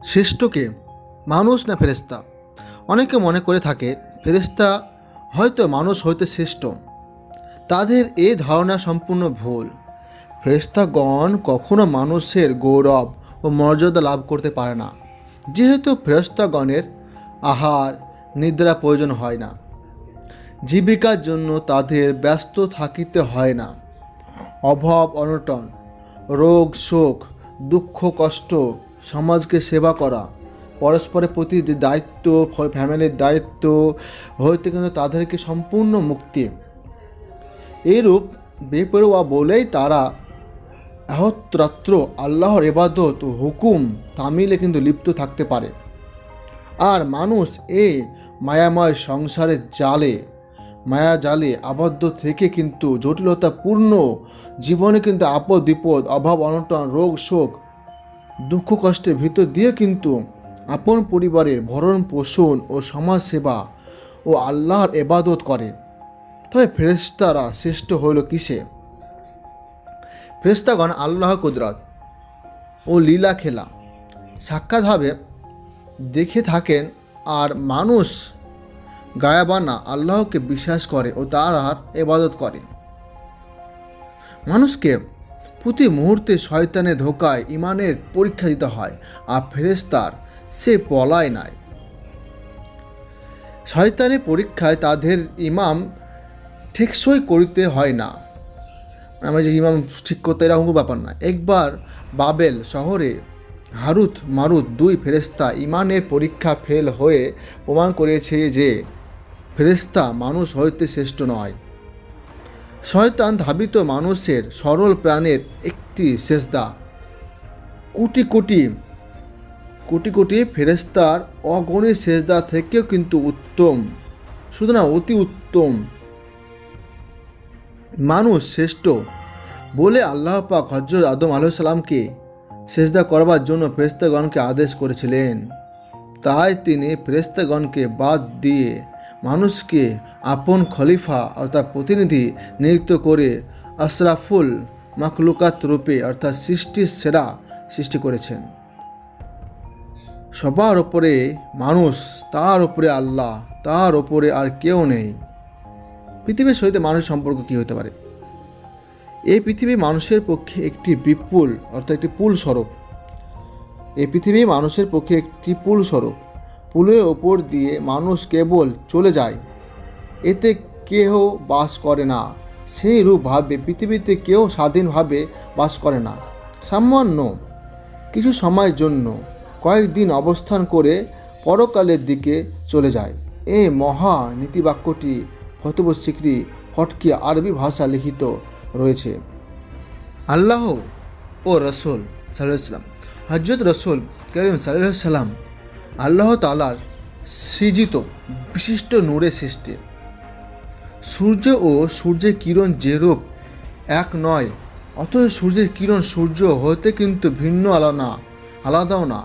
শ্রেষ্ঠকে মানুষ না ফেরেশতা? অনেকে মনে করে থাকে ফেরেশতা হয়তো মানুষ হইতে শ্রেষ্ঠ। তাদের এই ধারণা সম্পূর্ণ ভুল। ফেরেশতাগণ কখনো মানুষের গৌরব ও মর্যাদা লাভ করতে পারে না, যেহেতু ফেরেশতাগণের আহার নিদ্রা প্রয়োজন হয় না, জীবিকার জন্য তাদের ব্যস্ত থাকিতে হয় না। অভাব অনটন, রোগ শোক, দুঃখ কষ্ট, সমাজকে সেবা করা, পরস্পরের প্রতি যে দায়িত্ব, ফ্যামিলির দায়িত্ব হইতে কিন্তু তাদেরকে সম্পূর্ণ মুক্তি। এইরূপ বেপরোয়া বলেই তারা অহোরাত্র আল্লাহর ইবাদত ও হুকুম তামিলে কিন্তু লিপ্ত থাকতে পারে। আর মানুষ এই মায়াময় সংসারের মায়া জালে আবদ্ধ থেকে কিন্তু জটিলতাপূর্ণ জীবনে কিন্তু আপদ বিপদ, অভাব অনটন, রোগ শোক, দুঃখ কষ্টের ভিতর দিয়ে কিন্তু আপন পরিবারের ভরণ পোষণ ও সমাজ সেবা ও আল্লাহর ইবাদত করে। তবে ফেরেশতারা শ্রেষ্ঠ হইল কিসে? ফেরেশতাগণ আল্লাহর কুদরত ও লীলা খেলা সাক্ষাৎভাবে দেখে থাকেন, আর মানুষ গায়াবানা আল্লাহকে বিশ্বাস করে ও তার ইবাদত করে। মানুষকে প্রতি মুহূর্তে শয়তানের ধোকায় ইমানের পরীক্ষা দিতে হয়, আর ফেরেশতার সে পলায় নাই। শয়তানের পরীক্ষায় তাদের ইমাম টেকসই করিতে হয় না। আমরা যে ইমাম ঠিক করতে এরকম ব্যাপার না। একবার বাবেল শহরে হারুত মারুত দুই ফেরেশতা ইমানের পরীক্ষা ফেল হয়ে প্রমাণ করেছে যে ফেরেশতা মানুষ হইতে শ্রেষ্ঠ নয়। শয়তান ধাবিত মানুষের সরল প্রাণের একটি সেজদা কোটি কোটি ফেরেশতার অগণিত সেজদা থেকেও কিন্তু উত্তম, শুধু না অতি উত্তম। মানুষ শ্রেষ্ঠ বলে আল্লাহ পাক হযরত আদম আলাইহিস সালামকে সেজদা করবার জন্য ফেরেশতাগণকে আদেশ করেছিলেন। তাই তিনি ফেরেশতাগণকে বাদ দিয়ে মানুষকে আপন খলিফা অর্থাৎ প্রতিনিধি নিযুক্ত করে আশরাফুল মাখলুকাত রূপে অর্থাৎ সৃষ্টির সেরা সৃষ্টি করেছেন। সবার ওপরে মানুষ, তার উপরে আল্লাহ, তার ওপরে আর কেউ নেই। পৃথিবীর সহিত মানুষের সম্পর্ক কী হতে পারে? এই পৃথিবী মানুষের পক্ষে একটি বিপুল অর্থাৎ একটি পুল স্বরূপ। এই পৃথিবী মানুষের পক্ষে একটি পুল স্বরূপ। পুলের ওপর দিয়ে মানুষ কেবল চলে যায়, এতে কেহ বাস করে না। সেই রূপভাবে পৃথিবীতে কেউ স্বাধীনভাবে বাস করে না। সামান্য কিছু সময়ের জন্য কয়েকদিন অবস্থান করে পরকালের দিকে চলে যায়। এই মহা নীতিবাক্যটি ফতোয়া সিকরি ফটকি আরবি ভাষা লিখিত রয়েছে। আল্লাহ ও রসুল সাল্লাল্লাহু আলাইহি ওয়াসাল্লাম, হযরত রসুল করিম সাল্লাল্লাহু আলাইহি ওয়াসাল্লাম আল্লাহ তাআলার সৃজিত বিশিষ্ট নূরের সৃষ্টি। সূর্য ও সূর্যের কিরণ যেরূপ এক নয়, অথচ সূর্যের কিরণ সূর্য হতে কিন্তু ভিন্ন আলাদাও না।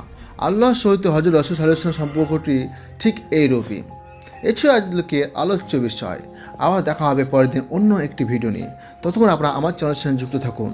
আল্লাহর সহিত হযরত রাসূল সাল্লাল্লাহু আলাইহি ওয়াসাল্লাম সম্পর্কটি ঠিক এইরূপই। এছাড়া আজকে আলোচ্য বিষয়। আবার দেখা হবে পরের দিন অন্য একটি ভিডিও নিয়ে। ততক্ষণ আপনারা আমার চ্যানেলের সঙ্গে যুক্ত থাকুন।